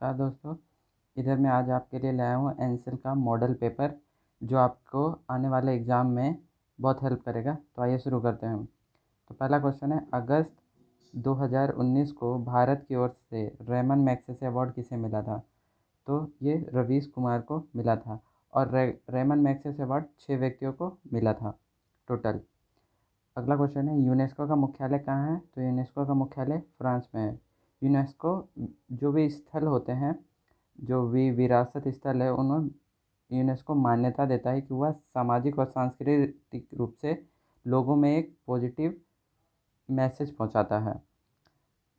नमस्कार दोस्तों। इधर मैं आज आपके लिए लाया हूँ एनसेल का मॉडल पेपर जो आपको आने वाले एग्ज़ाम में बहुत हेल्प करेगा। तो आइए शुरू करते हैं। तो पहला क्वेश्चन है, अगस्त 2019 को भारत की ओर से रेमन मैग्सेसे अवार्ड किसे मिला था? तो ये रवीश कुमार को मिला था। और रेमन मैग्सेसे अवार्ड 6 व्यक्तियों को मिला था टोटल। अगला क्वेश्चन है, यूनेस्को का मुख्यालय कहाँ है? तो यूनेस्को का मुख्यालय फ्रांस में है। यूनेस्को जो भी स्थल होते हैं, जो भी विरासत स्थल है, उन्हें यूनेस्को मान्यता देता है कि वह सामाजिक और सांस्कृतिक रूप से लोगों में एक पॉजिटिव मैसेज पहुंचाता है।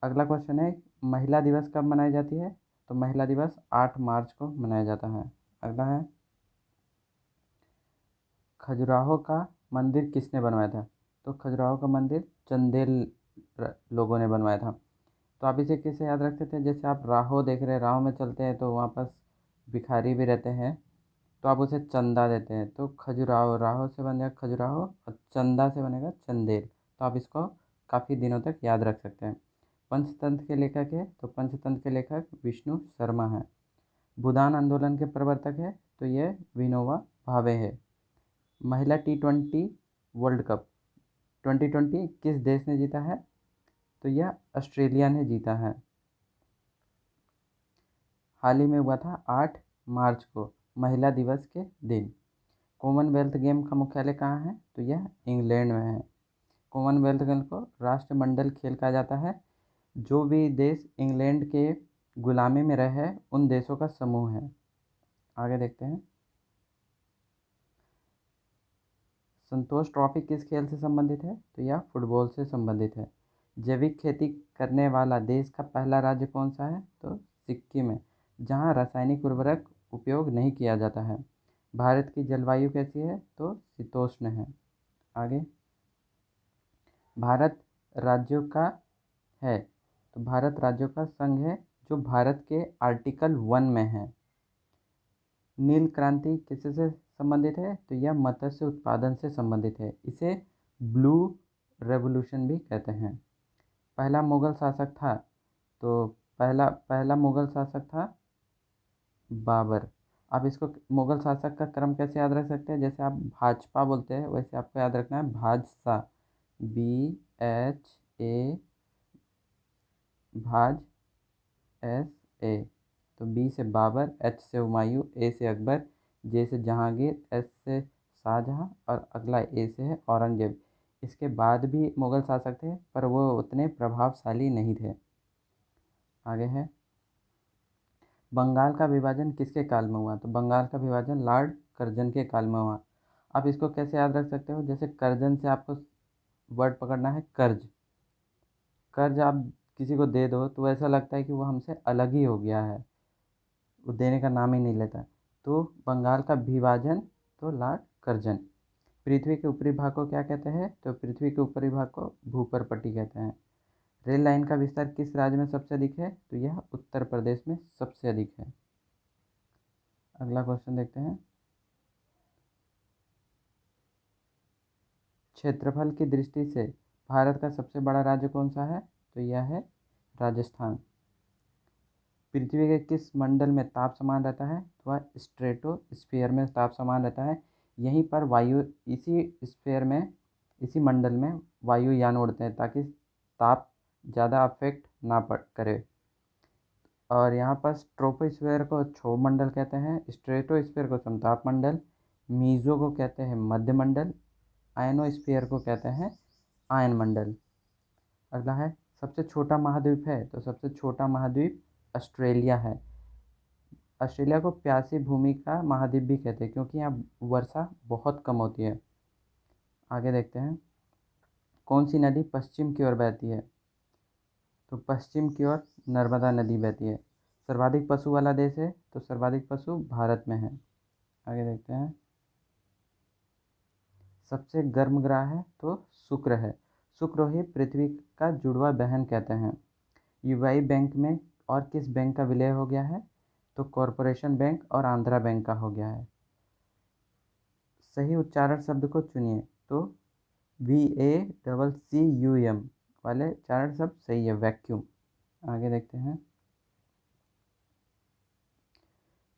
अगला क्वेश्चन है, महिला दिवस कब मनाई जाती है? तो महिला दिवस 8 मार्च को मनाया जाता है। अगला है, खजुराहो का मंदिर किसने बनवाया था? तो खजुराहो का मंदिर चंदेल लोगों ने बनवाया था। तो आप इसे कैसे याद रखते थे? जैसे आप राहो देख रहे हैं, राहो में चलते हैं तो वहाँ पास भिखारी भी रहते हैं, तो आप उसे चंदा देते हैं। तो खजुराहो, राहो से बन जाएगा खजुराहो और चंदा से बनेगा चंदेल। तो आप इसको काफ़ी दिनों तक याद रख सकते हैं। पंचतंत्र के लेखक है? तो पंचतंत्र के लेखक विष्णु शर्मा है। भूदान आंदोलन के प्रवर्तक है? तो ये विनोबा भावे है। महिला T20 वर्ल्ड कप 2020 किस देश ने जीता है? तो यह ऑस्ट्रेलिया ने जीता है। हाल ही में हुआ था 8 मार्च को, महिला दिवस के दिन। कॉमनवेल्थ गेम का मुख्यालय कहाँ है? तो यह इंग्लैंड में है। कॉमनवेल्थ गेम को राष्ट्रमंडल खेल कहा जाता है। जो भी देश इंग्लैंड के गुलामी में रहे उन देशों का समूह है। आगे देखते हैं, संतोष ट्रॉफी किस खेल से संबंधित है? तो यह फुटबॉल से संबंधित है। जैविक खेती करने वाला देश का पहला राज्य कौन सा है? तो सिक्किम है, जहाँ रासायनिक उर्वरक उपयोग नहीं किया जाता है। भारत की जलवायु कैसी है? तो शीतोष्ण है। आगे, भारत राज्यों का है? तो भारत राज्यों का संघ है जो भारत के आर्टिकल 1 में है। नील क्रांति किससे संबंधित है? तो यह मत्स्य उत्पादन से संबंधित है। इसे ब्लू रेवोल्यूशन भी कहते हैं। पहला मुगल शासक था? तो पहला पहला मुगल शासक था बाबर। आप इसको मुगल शासक का क्रम कैसे याद रख सकते हैं? जैसे आप भाजपा बोलते हैं वैसे आपको याद रखना है भाजसा, BHA, भाज SA। तो बी से बाबर, H से हुमायूं, A से अकबर, J से जहांगीर, S से शाहजहां और अगला A से है औरंगजेब। इसके बाद भी मुगल शासक थे पर वो उतने प्रभावशाली नहीं थे। आगे है, बंगाल का विभाजन किसके काल में हुआ? तो बंगाल का विभाजन लॉर्ड कर्जन के काल में हुआ। आप इसको कैसे याद रख सकते हो? जैसे कर्जन से आपको वर्ड पकड़ना है कर्ज। कर्ज आप किसी को दे दो तो ऐसा लगता है कि वो हमसे अलग ही हो गया है, वो देने का नाम ही नहीं लेता। तो बंगाल का विभाजन, तो लॉर्ड कर्जन। पृथ्वी के ऊपरी भाग को क्या कहते हैं? तो पृथ्वी के ऊपरी भाग को भूपर्पट्टी कहते हैं। रेल लाइन का विस्तार किस राज्य में सबसे अधिक है? तो यह उत्तर प्रदेश में सबसे अधिक है। अगला क्वेश्चन देखते हैं, क्षेत्रफल की दृष्टि से भारत का सबसे बड़ा राज्य कौन सा है? तो यह है राजस्थान। पृथ्वी के किस मंडल में ताप समान रहता है? तो वह स्ट्रेटोस्फीयर में ताप समान रहता है। यहीं पर वायु, इसी स्फीयर में, इसी मंडल में वायुयान उड़ते हैं ताकि ताप ज़्यादा अफेक्ट ना करे। और यहाँ पर ट्रोपोस्फीयर को क्षोभ मंडल कहते हैं, स्ट्रेटोस्फीयर को समताप मंडल, मीजो को कहते हैं मध्य मंडल, आयनोस्फीयर को कहते हैं आयन मंडल। अगला है, सबसे छोटा महाद्वीप है? तो सबसे छोटा महाद्वीप ऑस्ट्रेलिया है। ऑस्ट्रेलिया को प्यासी भूमि का महाद्वीप भी कहते हैं क्योंकि यहाँ वर्षा बहुत कम होती है। आगे देखते हैं, कौन सी नदी पश्चिम की ओर बहती है? तो पश्चिम की ओर नर्मदा नदी बहती है। सर्वाधिक पशु वाला देश है? तो सर्वाधिक पशु भारत में है। आगे देखते हैं, सबसे गर्म ग्रह है? तो शुक्र है। शुक्र ही पृथ्वी का जुड़वा बहन कहते हैं। UBI बैंक में और किस बैंक का विलय हो गया है? तो कॉरपोरेशन बैंक और आंध्रा बैंक का हो गया है। सही उच्चारण शब्द को चुनिए। तो VACCUM वाले उच्चारण शब्द सही है, वैक्यूम। आगे देखते हैं,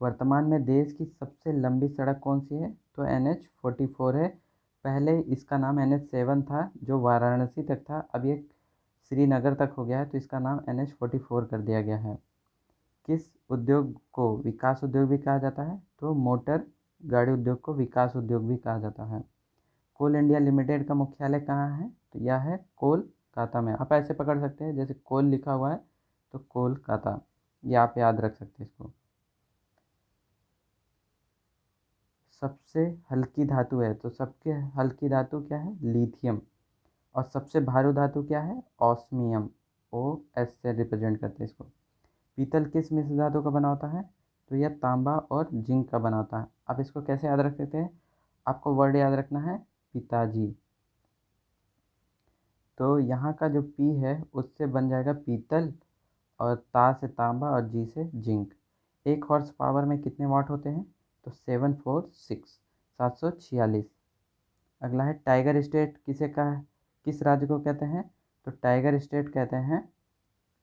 वर्तमान में देश की सबसे लंबी सड़क कौन सी है? तो NH 44 है। पहले इसका नाम NH 7 था जो वाराणसी तक था, अब ये श्रीनगर तक हो गया है, तो इसका नाम NH 44 कर दिया गया है। किस उद्योग को विकास उद्योग भी कहा जाता है? तो मोटर गाड़ी उद्योग को विकास उद्योग भी कहा जाता है। कोल इंडिया लिमिटेड का मुख्यालय कहाँ है? तो यह है कोलकाता में। आप ऐसे पकड़ सकते हैं, जैसे कोल लिखा हुआ है तो कोलकाता, ये आप याद रख सकते हैं इसको। सबसे हल्की धातु है, तो सबसे हल्की धातु क्या है? लिथियम। और सबसे भारी धातु क्या है? ऑस्मियम। OS से रिप्रेजेंट करते हैं इसको। पीतल किस मिश्र धातु का बना होता है? तो यह तांबा और जिंक का बना होता है। आप इसको कैसे याद रख सकते हैं? आपको वर्ड याद रखना है पिताजी। तो यहाँ का जो पी है उससे बन जाएगा पीतल, और ता से तांबा और जी से जिंक। 1 हॉर्स पावर में कितने वाट होते हैं? तो 746, 746। अगला है टाइगर स्टेट किसे कहा है, किस राज्य को कहते हैं? तो टाइगर स्टेट कहते हैं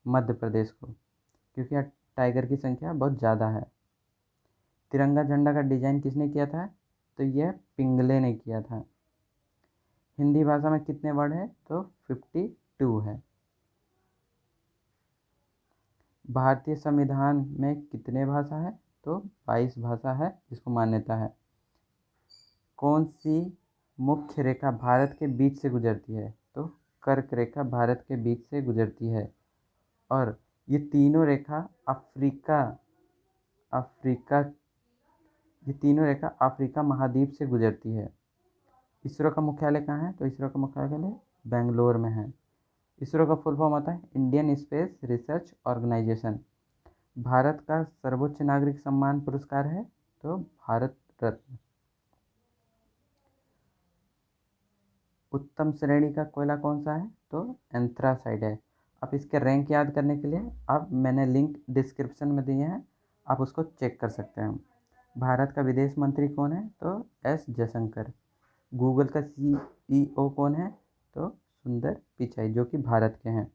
मध्य प्रदेश को, क्योंकि यहाँ टाइगर की संख्या बहुत ज़्यादा है। तिरंगा झंडा का डिजाइन किसने किया था? तो यह पिंगले ने किया था। हिंदी भाषा में कितने वर्ड है? तो 52 है। भारतीय संविधान में कितने भाषा है? तो 22 भाषा है जिसको मान्यता है। कौन सी मुख्य रेखा भारत के बीच से गुजरती है? तो कर्क रेखा भारत के बीच से गुजरती है। और ये तीनों रेखा अफ्रीका ये तीनों रेखा अफ्रीका महाद्वीप से गुजरती है। इसरो का मुख्यालय कहाँ है? तो इसरो का मुख्यालय बेंगलोर में है। इसरो का फुल फॉर्म आता है Indian Space Research Organisation. Bharat का सर्वोच्च नागरिक सम्मान पुरस्कार है तो भारत रत्न। उत्तम श्रेणी का कोयला कौन सा है? तो एंथ्रासाइड है। आप इसके रैंक याद करने के लिए अब मैंने लिंक डिस्क्रिप्शन में दिए हैं, आप उसको चेक कर सकते हैं। भारत का विदेश मंत्री कौन है? तो S जयशंकर। गूगल का CEO कौन है? तो सुंदर पिचाई, जो कि भारत के हैं।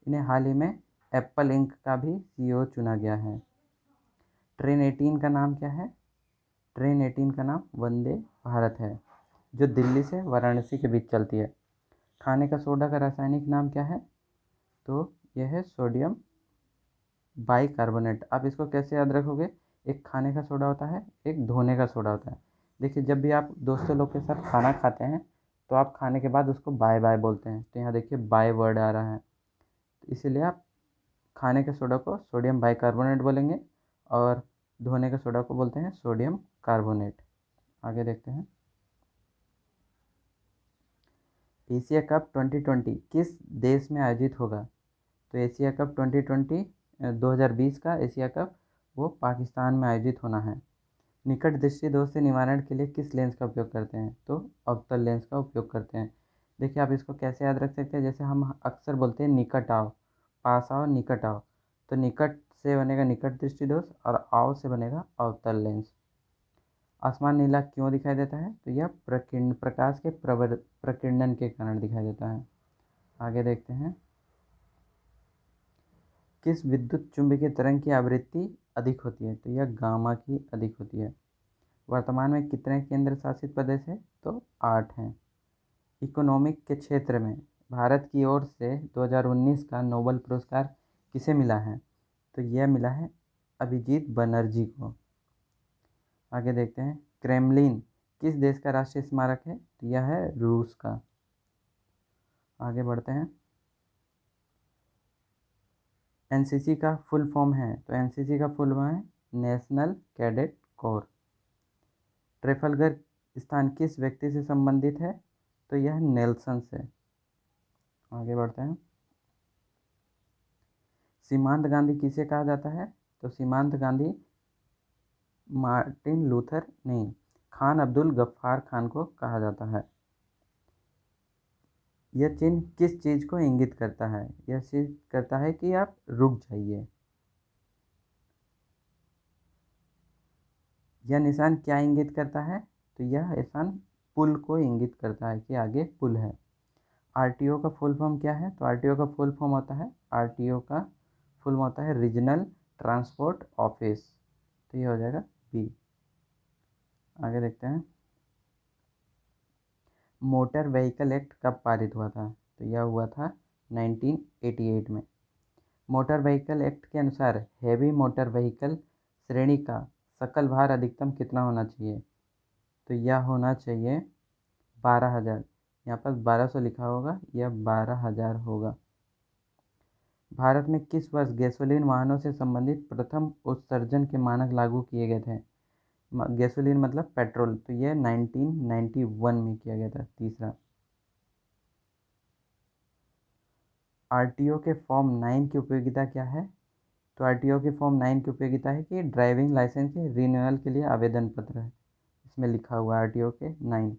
इन्हें हाल ही में एप्पल इंक का भी CEO चुना गया है। ट्रेन 18 का नाम क्या है? ट्रेन 18 का नाम वंदे भारत है, जो दिल्ली से वाराणसी के बीच चलती है। खाने का सोडा का रासायनिक नाम क्या है? तो यह है सोडियम बाइकार्बोनेट। आप इसको कैसे याद रखोगे? एक खाने का सोडा होता है, एक धोने का सोडा होता है। देखिए, जब भी आप दोस्तों लोग के साथ खाना खाते हैं तो आप खाने के बाद उसको बाय बाय बोलते हैं, तो यहाँ देखिए बाय वर्ड आ रहा है, तो इसीलिए आप खाने के सोडा को सोडियम बाइकार्बोनेट बोलेंगे और धोने के सोडा को बोलते हैं सोडियम कार्बोनेट। आगे देखते हैं। एशिया कप 2020 किस देश में आयोजित होगा? तो एशिया कप 2020 2020 का एशिया कप वो पाकिस्तान में आयोजित होना है। निकट दृष्टि दोष से निवारण के लिए किस लेंस का उपयोग करते हैं? तो अवतल लेंस का उपयोग करते हैं। देखिए, आप इसको कैसे याद रख सकते हैं? जैसे हम अक्सर बोलते हैं निकट आओ, पास आओ, निकट आओ, तो निकट से बनेगा निकट दृष्टि दोष और आओ से बनेगा अवतल लेंस। आसमान नीला क्यों दिखाई देता है? तो यह प्रकाश के प्रकीर्णन के कारण दिखाई देता है। आगे देखते हैं। किस विद्युत चुंबकीय तरंग की आवृत्ति अधिक होती है? तो यह गामा की अधिक होती है। वर्तमान में कितने केंद्र शासित प्रदेश है? तो 8 हैं। इकोनॉमिक के क्षेत्र में भारत की ओर से 2019 का नोबेल पुरस्कार किसे मिला है? तो यह मिला है अभिजीत बनर्जी को। आगे देखते हैं। क्रेमलिन किस देश का राष्ट्रीय स्मारक है? तो यह है रूस का। आगे बढ़ते हैं। NCC का फुल फॉर्म है, तो NCC का फुल फॉर्म है नेशनल कैडेट कोर। ट्रेफलगर स्थान किस व्यक्ति से संबंधित है? तो यह नेल्सन से। आगे बढ़ते हैं। सीमांत गांधी किसे कहा जाता है? तो सीमांत गांधी मार्टिन लूथर नहीं, खान अब्दुल गफ्फार खान को कहा जाता है। यह चिन्ह किस चीज़ को इंगित करता है? यह चीज करता है कि आप रुक जाइए। यह निशान क्या इंगित करता है? तो यह निशान पुल को इंगित करता है कि आगे पुल है। RTO का फुल फॉर्म क्या है? तो RTO का फुल फॉर्म होता है, RTO का फुल फॉर्म होता है रीजनल ट्रांसपोर्ट ऑफिस। तो ये हो जाएगा बी। आगे देखते हैं, मोटर व्हीकल एक्ट कब पारित हुआ था? तो यह हुआ था 1988 में। मोटर व्हीकल एक्ट के अनुसार हैवी मोटर व्हीकल श्रेणी का सकल भार अधिकतम कितना होना चाहिए? तो यह होना चाहिए 12,000। यहाँ पर 1200 लिखा होगा, यह 12,000 होगा। भारत में किस वर्ष गैसोलीन वाहनों से संबंधित प्रथम उत्सर्जन के मानक लागू किए गए थे? गैसोलीन मतलब पेट्रोल, तो यह 1991 में किया गया था। तीसरा, आरटीओ के फॉर्म 9 की उपयोगिता क्या है? तो आरटीओ के फॉर्म 9 की उपयोगिता है कि ड्राइविंग लाइसेंस के रिन्यूअल के लिए आवेदन पत्र है, इसमें लिखा हुआ आरटीओ के 9।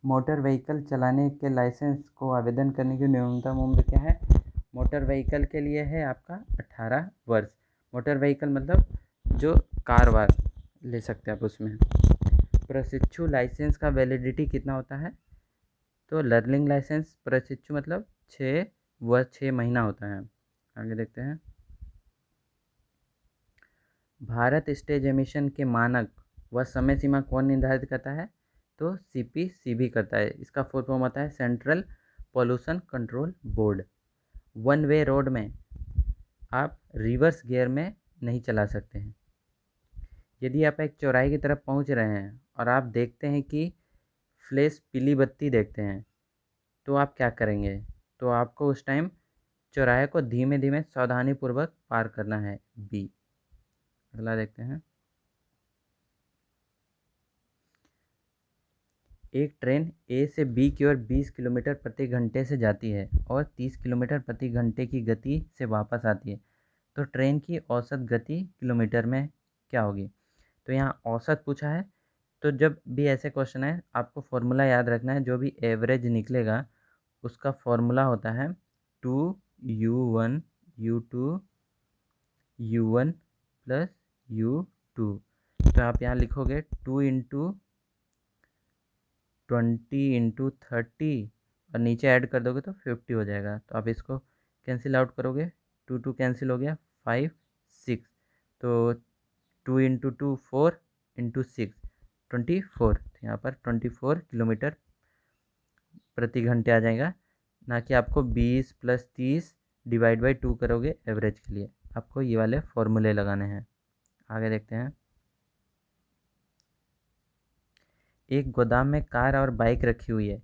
मोटर व्हीकल चलाने के लाइसेंस को आवेदन करने की न्यूनतम उम्र क्या है? मोटर व्हीकल के लिए है आपका 18 वर्ष। मोटर व्हीकल मतलब जो कार वार ले सकते हैं आप उसमें। प्रशिक्षु लाइसेंस का वैलिडिटी कितना होता है? तो लर्निंग लाइसेंस प्रशिक्षु मतलब 6 महीना होता है। आगे देखते हैं, भारत स्टेज एमिशन के मानक व समय सीमा कौन निर्धारित करता है? तो सीपीसीबी करता है। इसका फुल फॉर्म होता है central pollution control board. One way road में आप रिवर्स गियर में नहीं चला सकते हैं। यदि आप एक चौराहे की तरफ पहुंच रहे हैं और आप देखते हैं कि फ्लैश पीली बत्ती देखते हैं, तो आप क्या करेंगे? तो आपको उस टाइम चौराहे को धीमे धीमे सावधानीपूर्वक पार करना है, बी। अगला देखते हैं, एक ट्रेन ए से बी की ओर 20 किलोमीटर प्रति घंटे से जाती है और 30 किलोमीटर प्रति घंटे की गति से वापस आती है, तो ट्रेन की औसत गति किलोमीटर में क्या होगी? तो यहाँ औसत पूछा है, तो जब भी ऐसे क्वेश्चन है आपको फॉर्मूला याद रखना है। जो भी एवरेज निकलेगा उसका फॉर्मूला होता है 2u1 u2 u1 plus u2। तो आप यहाँ लिखोगे 2 इंटू 20 इंटू 30 और नीचे ऐड कर दोगे तो 50 हो जाएगा। तो आप इसको कैंसिल आउट करोगे, 2 कैंसिल हो गया, 5 6, तो 2 इंटू 2 4 इंटू 6 24। तो यहाँ पर 24 किलोमीटर प्रति घंटे आ जाएगा, ना कि आपको 20 प्लस 30 डिवाइड बाई 2 करोगे एवरेज के लिए। आपको ये वाले फॉर्मूले लगाने हैं। आगे देखते हैं, एक गोदाम में कार और बाइक रखी हुई है।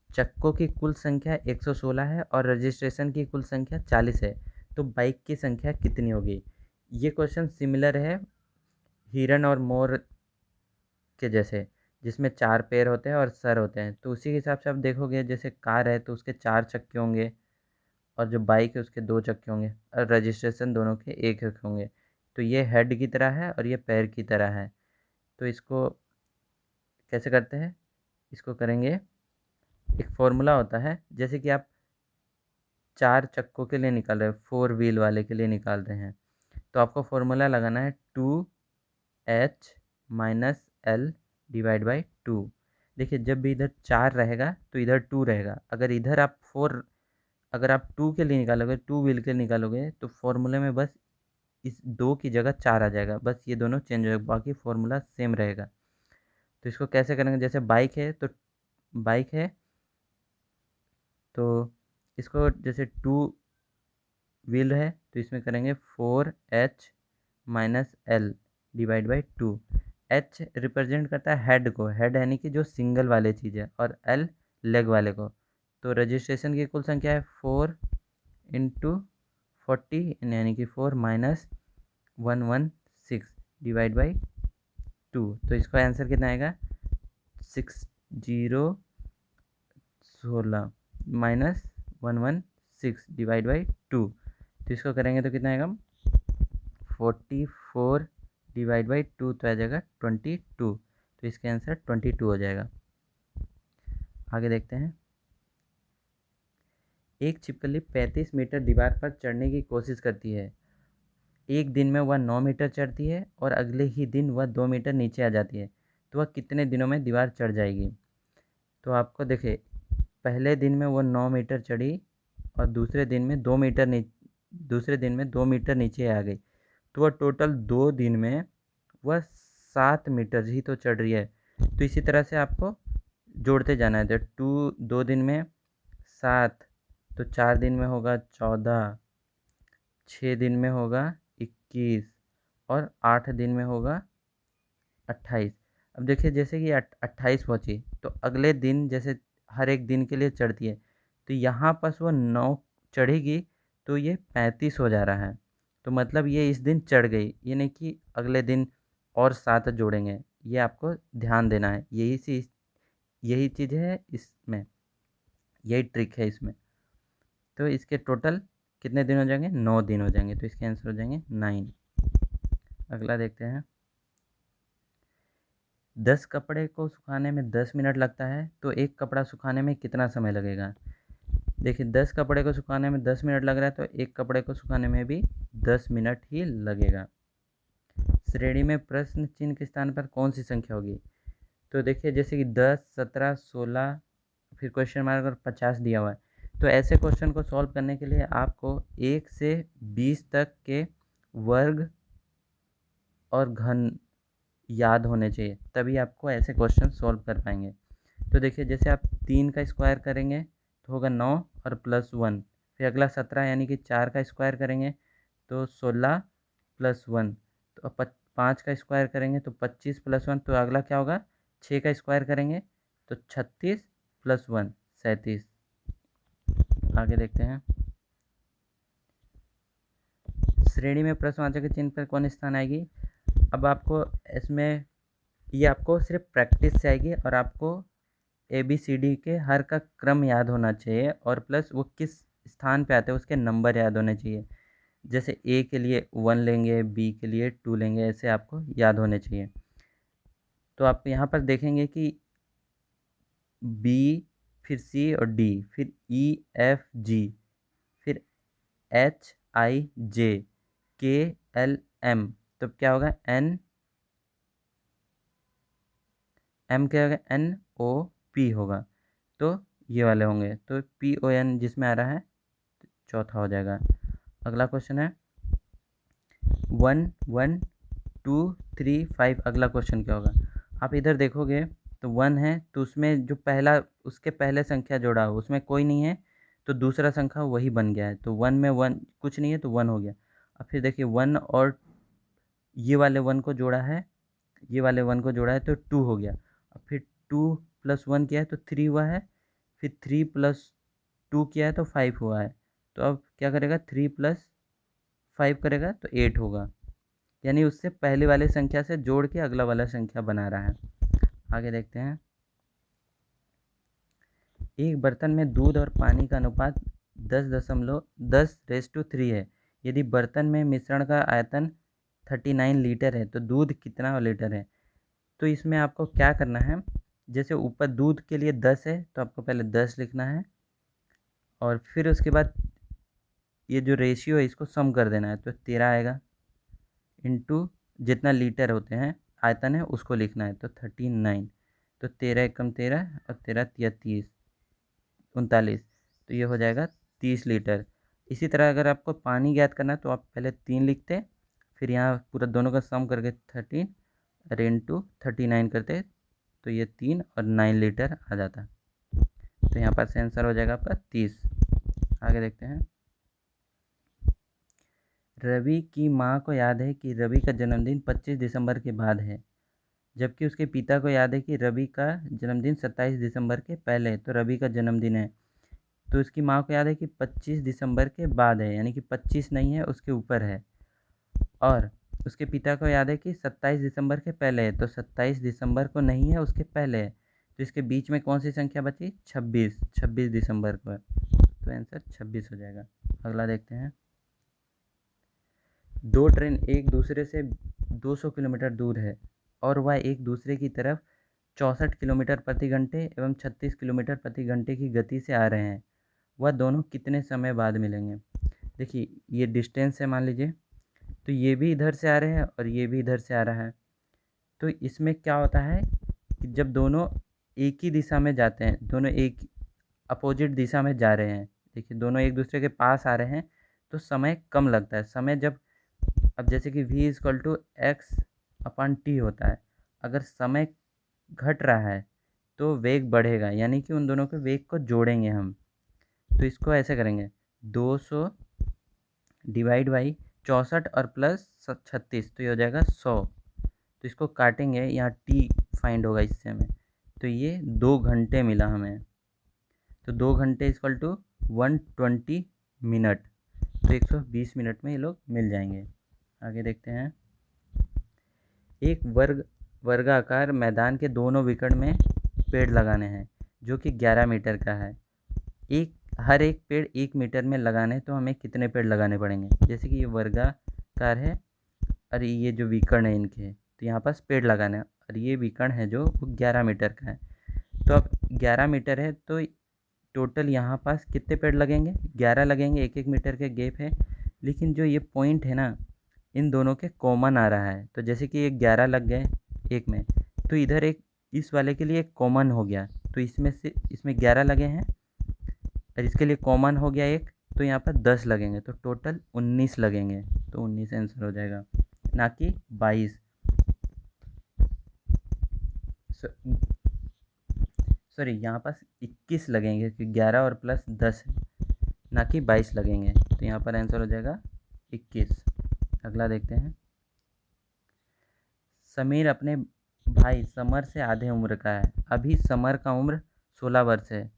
चक्कों की कुल संख्या 116 है और रजिस्ट्रेशन की कुल संख्या 40 है, तो बाइक की संख्या कितनी होगी? ये क्वेश्चन सिमिलर है हिरन और मोर के जैसे, जिसमें 4 पैर होते हैं और सर होते हैं। तो उसी के हिसाब से आप देखोगे, जैसे कार है तो उसके 4 चक्के होंगे और जो बाइक है उसके 2 चक्के होंगे और रजिस्ट्रेशन दोनों के एक एक होंगे। तो ये हेड की तरह है और ये पैर की तरह है। तो इसको कैसे करते हैं? इसको करेंगे, एक फॉर्मूला होता है, जैसे कि आप 4 चक्कों के लिए निकाल रहे हो, 4 व्हील वाले के लिए निकाल रहे हैं, तो आपको फॉर्मूला लगाना है 2h minus L divide by 2। देखिए, जब भी इधर 4 रहेगा तो इधर 2 रहेगा। अगर इधर आप 4, अगर आप 2 के लिए निकालोगे, 2 व्हील के लिए निकालोगे, तो फॉर्मूले में बस इस 2 की जगह 4 आ जाएगा, बस ये दोनों चेंज हो जाएगा, बाकी फॉर्मूला सेम रहेगा। तो इसको कैसे करेंगे? जैसे बाइक है तो इसको जैसे 2 व्हील है तो इसमें करेंगे 4h minus L divide by 2। H represent करता है हेड को, हेड यानी कि जो सिंगल वाले चीज़ है, और एल लेग वाले को। तो रजिस्ट्रेशन की कुल संख्या है 4 इंटू 40 यानी कि 4 माइनस 116 डिवाइड बाई 2। तो इसका आंसर कितना आएगा? 6016 माइनस 116 डिवाइड बाई 2। तो इसको करेंगे तो कितना आएगा? 44 डिवाइड बाई 2, तो आ जाएगा 22। तो इसका आंसर 22 हो जाएगा। आगे देखते हैं, एक छिपकली 35 मीटर दीवार पर चढ़ने की कोशिश करती है। एक दिन में वह 9 मीटर चढ़ती है और अगले ही दिन वह 2 मीटर नीचे आ जाती है, तो वह कितने दिनों में दीवार चढ़ जाएगी? तो आपको देखे, पहले दिन में वो 9 मीटर चढ़ी और दूसरे दिन में 2 मीटर नीचे आ गई, तो वह टोटल 2 दिन में वह 7 मीटर ही तो चढ़ रही है। तो इसी तरह से आपको जोड़ते जाना है। जब 2 दिन में 7, तो 4 दिन में होगा 14, 6 दिन में होगा 21 और 8 दिन में होगा 28। अब देखिए जैसे कि 28 पहुँची तो अगले दिन जैसे हर एक दिन के लिए चढ़ती है, तो यहाँ पास वो 9 चढ़ेगी तो ये 35 हो जा रहा है। तो मतलब ये इस दिन चढ़ गई, ये नहीं कि अगले दिन और 7 जोड़ेंगे। ये आपको ध्यान देना है, यही चीज़ है इसमें, यही ट्रिक है इसमें। तो इसके टोटल कितने दिन हो जाएंगे? 9 दिन हो जाएंगे। तो इसके आंसर हो जाएंगे 9। अगला देखते हैं। 10 कपड़े को सुखाने में 10 मिनट लगता है, तो एक कपड़ा सुखाने में कितना समय लगेगा? देखिए 10 कपड़े को सुखाने में 10 मिनट लग रहा है, तो एक कपड़े को सुखाने में भी 10 मिनट ही लगेगा। श्रेणी में प्रश्न चिन्ह के स्थान पर कौन सी संख्या होगी? तो देखिए जैसे कि 10, 17, 16, फिर क्वेश्चन मार्क और 50 दिया हुआ है। तो ऐसे क्वेश्चन को सॉल्व करने के लिए आपको 1 से 20 तक के वर्ग और घन याद होने चाहिए, तभी आपको ऐसे क्वेश्चन सॉल्व कर पाएंगे। तो देखिए जैसे आप 3 का स्क्वायर करेंगे तो होगा 9 और +1, फिर अगला 17 यानी कि 4 का स्क्वायर करेंगे तो 16 +1, तो 5 का स्क्वायर करेंगे तो 25 +1, तो अगला क्या होगा? 6 का स्क्वायर करेंगे तो 36 +1 37। आगे देखते हैं। श्रेणी में प्रश्नवाचक के चिन्ह पर कौन स्थान आएगी? अब आपको इसमें ये आपको सिर्फ प्रैक्टिस से आएगी और आपको ABCD के हर का क्रम याद होना चाहिए और प्लस वो किस स्थान पे आते हैं उसके नंबर याद होने चाहिए। जैसे A के लिए 1 लेंगे, B के लिए 2 लेंगे, ऐसे आपको याद होने चाहिए। तो आप यहाँ पर देखेंगे कि B, फिर C और D, फिर E, F, G, फिर H, I, J, K, L, M, तो क्या होगा? M क्या होगा? NOP होगा। तो ये वाले होंगे, तो PON जिसमें आ रहा है चौथा हो जाएगा। अगला क्वेश्चन है 1, 1, 2, 3, 5। अगला क्वेश्चन क्या होगा? आप इधर देखोगे तो 1 है, तो उसमें जो पहला उसके पहले संख्या जोड़ा हो उसमें कोई नहीं है, तो दूसरा संख्या वही बन गया है। तो 1 में 1 कुछ नहीं है तो 1 हो गया। अब फिर देखिए 1 और ये वाले 1 को जोड़ा है, ये वाले 1 को जोड़ा है तो 2 हो गया। अब फिर 2 + 1 किया है तो 3 हुआ है, फिर 3 + 2 किया है तो 5 हुआ है। तो अब क्या करेगा? 3 + 5 करेगा तो 8 होगा, यानी उससे पहले वाले संख्या से जोड़ के अगला वाला संख्या बना रहा है। आगे देखते हैं। एक बर्तन में दूध और पानी का अनुपात 10:10:3 है। यदि बर्तन में मिश्रण का आयतन 39 लीटर है तो दूध कितना लीटर है? तो इसमें आपको क्या करना है? जैसे ऊपर दूध के लिए 10 है तो आपको पहले 10 लिखना है और फिर उसके बाद ये जो रेशियो है इसको सम कर देना है, तो 13 आएगा इंटू जितना लीटर होते हैं आयतन है उसको लिखना है, तो 39। तो 13 एकम 13 और 13 तिया 30 39, तो ये हो जाएगा 30 लीटर। इसी तरह अगर आपको पानी ज्ञात करना है तो आप पहले 3 लिखते, फिर यहाँ पूरा दोनों का सम करके 13 और इंटू 39 करते, तो ये 3 और 9 लीटर आ जाता। तो यहाँ पर से आंसर हो जाएगा आपका 30। आगे देखते हैं। रवि की माँ को याद है कि रवि का जन्मदिन 25 दिसंबर के बाद है, जबकि उसके पिता को याद है कि रवि का जन्मदिन 27 दिसंबर के पहले है। तो रवि का जन्मदिन है, तो उसकी माँ को याद है कि 25 दिसंबर के बाद है, यानी कि 25 नहीं है उसके ऊपर है। और उसके पिता को याद है कि 27 दिसंबर के पहले है, तो 27 दिसंबर को नहीं है उसके पहले है। तो इसके बीच में कौन सी संख्या बची? 26 दिसंबर को है, तो आंसर 26 हो जाएगा। अगला देखते हैं। दो ट्रेन एक दूसरे से 200 किलोमीटर दूर है और वह एक दूसरे की तरफ 64 किलोमीटर प्रति घंटे एवं 36 किलोमीटर प्रति घंटे की गति से आ रहे हैं। वह दोनों कितने समय बाद मिलेंगे? देखिए ये डिस्टेंस है, मान लीजिए, तो ये भी इधर से आ रहे हैं और ये भी इधर से आ रहा है। तो इसमें क्या होता है कि जब दोनों एक ही दिशा में जाते हैं, दोनों एक अपोजिट दिशा में जा रहे हैं, देखिए दोनों एक दूसरे के पास आ रहे हैं, तो समय कम लगता है। समय जब अब जैसे कि v equal to X upon T होता है, अगर समय घट रहा है तो वेग बढ़ेगा, यानी कि उन दोनों के वेग को जोड़ेंगे हम। तो इसको ऐसे करेंगे, 200 डिवाइड बाई 64 और प्लस 36, तो ये हो जाएगा 100। तो इसको काटेंगे, यहाँ टी फाइंड होगा इससे हमें, तो ये 2 घंटे मिला हमें। तो 2 घंटे इक्वल टू 120 मिनट, तो 120 मिनट में ये लोग मिल जाएंगे। आगे देखते हैं। एक वर्गाकार मैदान के दोनों विकट में पेड़ लगाने हैं जो कि 11 मीटर का है। हर एक पेड़ 1 मीटर में लगाने, तो हमें कितने पेड़ लगाने पड़ेंगे? जैसे कि ये वर्गाकार है और ये जो विकर्ण है इनके, तो यहाँ पास पेड़ लगाना है, और ये विकर्ण है जो वो 11 मीटर का है। तो अब 11 मीटर है तो टोटल यहाँ पास कितने पेड़ लगेंगे? 11 लगेंगे, 1-1 मीटर के गैप है। लेकिन जो ये पॉइंट है ना, इन दोनों के कॉमन आ रहा है, तो जैसे कि ये 11 लग गए एक में, तो इधर एक इस वाले के लिए एक कॉमन हो गया, तो इसमें 11 लगे हैं और इसके लिए कॉमन हो गया एक, तो यहाँ पर 10 लगेंगे, तो टोटल 19 लगेंगे। तो 19 आंसर हो जाएगा, ना कि 22। सॉरी, यहाँ पास 21 लगेंगे क्योंकि 11 और प्लस 10 है, ना कि 22 लगेंगे। तो यहाँ पर आंसर हो जाएगा 21। अगला देखते हैं। समीर अपने भाई समर से आधे उम्र का है। अभी समर का उम्र 16 वर्ष है।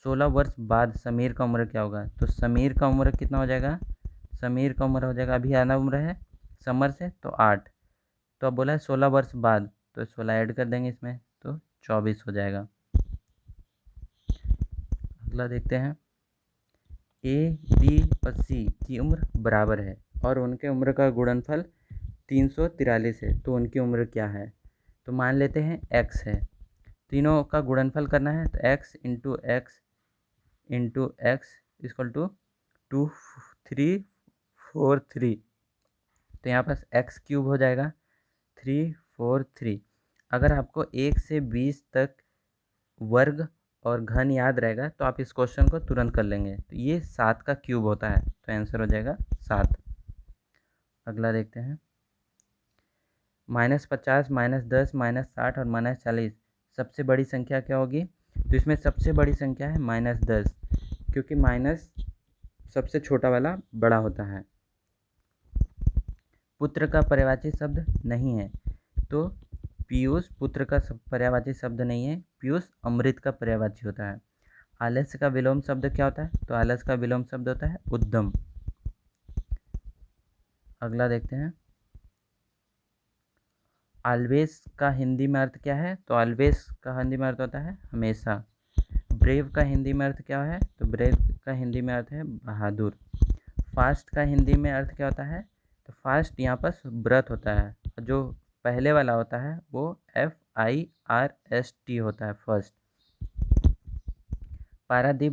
16 वर्ष बाद समीर का उम्र क्या होगा? तो समीर का उम्र कितना हो जाएगा? समीर का उम्र हो जाएगा, अभी आधा उम्र है समर से, तो 8। तो अब बोला है 16 वर्ष बाद, तो 16 ऐड कर देंगे इसमें, तो 24 हो जाएगा। अगला देखते हैं। ए, बी और सी की उम्र बराबर है और उनके उम्र का गुणनफल 343 है, तो उनकी उम्र क्या है? तो मान लेते हैं x है, तीनों का गुणनफल करना है, तो x into X equal to 2343। तो यहाँ पास x क्यूब हो जाएगा 343। अगर आपको 1 से 20 तक वर्ग और घन याद रहेगा तो आप इस क्वेश्चन को तुरंत कर लेंगे। तो ये 7 का क्यूब होता है, तो आंसर हो जाएगा 7। अगला देखते हैं। -50, -10, -60 और -40 सबसे बड़ी संख्या क्या होगी? तो इसमें सबसे बड़ी संख्या है -10, क्योंकि माइनस सबसे छोटा वाला बड़ा होता है। पुत्र का पर्यायवाची शब्द नहीं है, तो पीयूष पुत्र का पर्यायवाची शब्द नहीं है, पीयूष अमृत का पर्यायवाची होता है। आलस्य का विलोम शब्द क्या होता है? तो आलस्य का विलोम शब्द होता है उद्यम। अगला देखते हैं। ऑलवेज का हिंदी में अर्थ क्या है? तो ऑलवेज का हिंदी में अर्थ होता है हमेशा। ब्रेव का हिंदी में अर्थ क्या है? तो ब्रेव का हिंदी में अर्थ है बहादुर। फास्ट का हिंदी में अर्थ क्या होता है? तो फास्ट यहाँ पर व्रत होता है, जो पहले वाला होता है वो FIRST होता है, फर्स्ट। पारादीप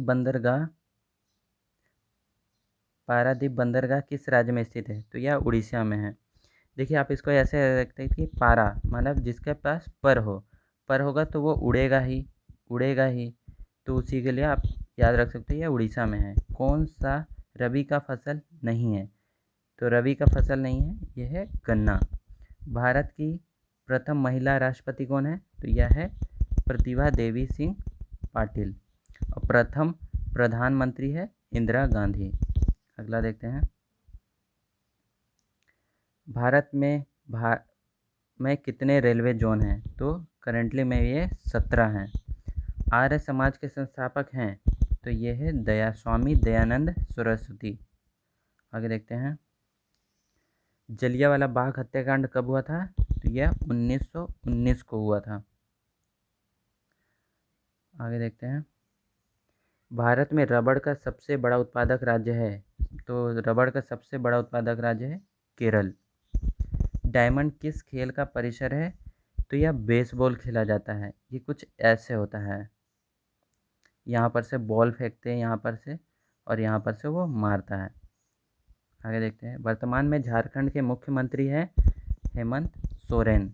बंदरगाह किस राज्य में स्थित है? तो यह उड़ीसा में है। देखिए, आप इसको ऐसे रखते हैं कि पारा मतलब जिसके पास पर होगा तो वो उड़ेगा ही, तो उसी के लिए आप याद रख सकते हैं यह उड़ीसा में है। कौन सा रबी का फसल नहीं है? तो रबी का फसल नहीं है, यह है गन्ना। भारत की प्रथम महिला राष्ट्रपति कौन है? तो यह है प्रतिभा देवी सिंह पाटिल। और प्रथम प्रधानमंत्री है इंदिरा गांधी। अगला देखते हैं। भारत में कितने रेलवे जोन हैं? तो करेंटली में ये 17 हैं। आर्य समाज के संस्थापक हैं? तो ये है स्वामी दयानंद सरस्वती। आगे देखते हैं। जलियांवाला बाग हत्याकांड कब हुआ था? तो यह 1919 को हुआ था। आगे देखते हैं। भारत में रबड़ का सबसे बड़ा उत्पादक राज्य है? तो रबड़ का सबसे बड़ा उत्पादक राज्य है केरल। डायमंड किस खेल का परिसर है? तो यह बेसबॉल खेला जाता है। ये कुछ ऐसे होता है, यहाँ पर से बॉल फेंकते हैं यहाँ पर से, और यहाँ पर से वो मारता है। आगे देखते हैं। वर्तमान में झारखंड के मुख्यमंत्री हैं हेमंत सोरेन।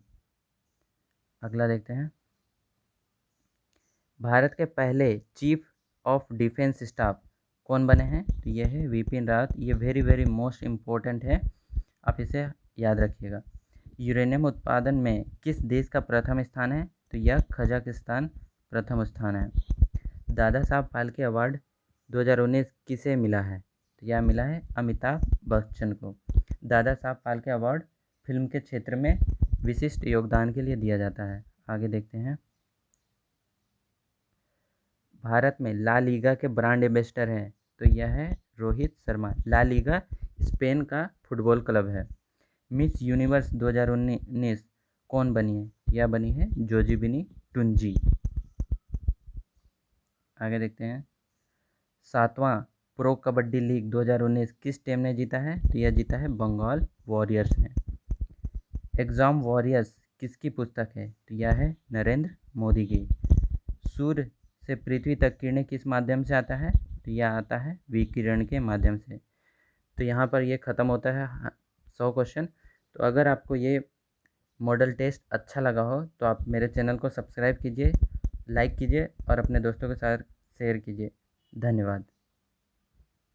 अगला देखते हैं। भारत के पहले चीफ ऑफ डिफेंस स्टाफ कौन बने हैं? तो ये है विपिन रावत। ये वेरी वेरी मोस्ट इम्पोर्टेंट है, आप इसे याद रखिएगा। यूरेनियम उत्पादन में किस देश का प्रथम स्थान है? तो यह कजाकिस्तान प्रथम स्थान है। दादा साहब फाल्के अवार्ड 2019 किसे मिला है? तो यह मिला है अमिताभ बच्चन को। दादा साहब फाल्के अवार्ड फिल्म के क्षेत्र में विशिष्ट योगदान के लिए दिया जाता है। आगे देखते हैं। भारत में ला लीगा के ब्रांड एम्बेसडर हैं, तो यह है Rohit Sharma. La Liga Spain का फुटबॉल क्लब है। मिस यूनिवर्स 2019 कौन बनी है? यह बनी है जोजीबिनी टुंजी। आगे देखते हैं। 7वां प्रो कबड्डी लीग 2019 किस टीम ने जीता है? तो यह जीता है बंगाल वॉरियर्स ने। एग्जाम वॉरियर्स किसकी पुस्तक है? तो यह है नरेंद्र मोदी की। सूर्य से पृथ्वी तक किरणें किस माध्यम से आता है? तो यह आता है विकिरण के माध्यम से। तो यहाँ पर ये ख़त्म होता है 100 क्वेश्चन। तो अगर आपको ये मॉडल टेस्ट अच्छा लगा हो तो आप मेरे चैनल को सब्सक्राइब कीजिए, लाइक कीजिए और अपने दोस्तों के साथ शेयर कीजिए। धन्यवाद।